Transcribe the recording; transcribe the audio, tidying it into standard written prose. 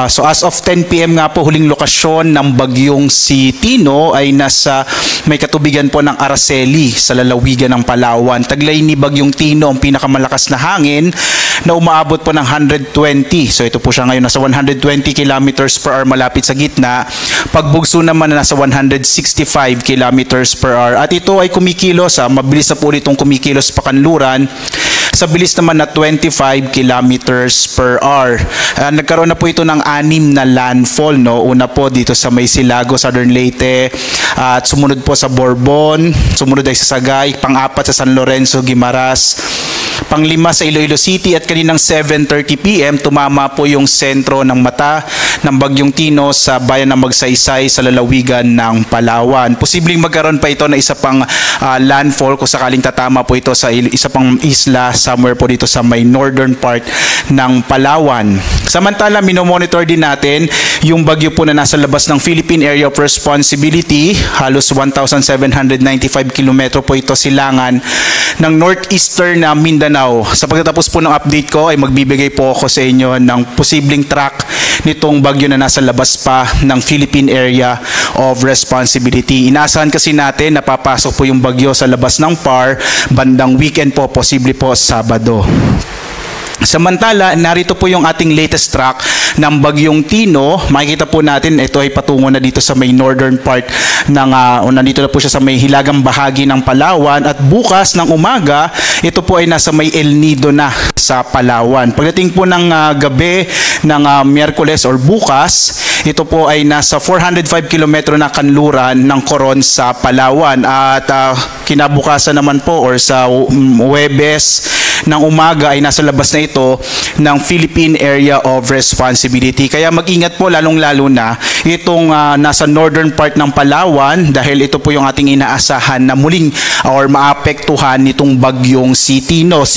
So as of 10 PM nga po, huling lokasyon ng bagyong si Tino ay nasa may katubigan po ng Araceli sa lalawigan ng Palawan. Taglay ni bagyong Tino ang pinakamalakas na hangin na umaabot po ng 120. So ito po siya ngayon nasa 120 kilometers per hour malapit sa gitna. Pagbugso naman na nasa 165 kilometers per hour. At ito ay kumikilos, mabilis na po itong kumikilos pakanluran sa bilis naman na 25 kilometers per hour. Nagkaroon na po ito ng 6 na landfall, no? Una po dito sa May Silago, Southern Leyte, at sumunod po sa Borbon, sumunod ay sa Sagay, pang-4 sa San Lorenzo, Guimaras, pang-5 sa Iloilo City, at kaninang 7:30 PM tumama po yung sentro ng mata ng bagyong Tino sa bayan ng Magsaysay sa lalawigan ng Palawan. Posibleng magkaroon pa ito na isa pang landfall kung sakaling tatama po ito sa isa pang isla somewhere po dito sa may northern part ng Palawan. Samantala, minomonitor din natin yung bagyo po na nasa labas ng Philippine Area of Responsibility. Halos 1,795 kilometro po ito silangan ng northeastern na Mindanao. Sa pagtatapos po ng update ko ay magbibigay po ako sa inyo ng posibleng track nitong bagyo na nasa labas pa ng Philippine Area of Responsibility. Inaasahan kasi natin na papasok po yung bagyo sa labas ng PAR bandang weekend po, posible po Sabado. Samantala, narito po yung ating latest track ng bagyong Tino. Makikita po natin, ito ay patungo na dito sa may northern part ng, nandito na po siya sa may hilagang bahagi ng Palawan. At bukas ng umaga, ito po ay nasa may El Nido na sa Palawan. Pagdating po ng gabi ng Miyerkules or bukas, ito po ay nasa 405 kilometro na kanluran ng Coron sa Palawan. At kinabukasan naman po or sa Huwebes ng umaga ay nasa labas na ito ng Philippine Area of Responsibility. Kaya mag-ingat po lalong-lalo na itong nasa northern part ng Palawan dahil ito po yung ating inaasahan na muling or maapektuhan nitong bagyong si Tino.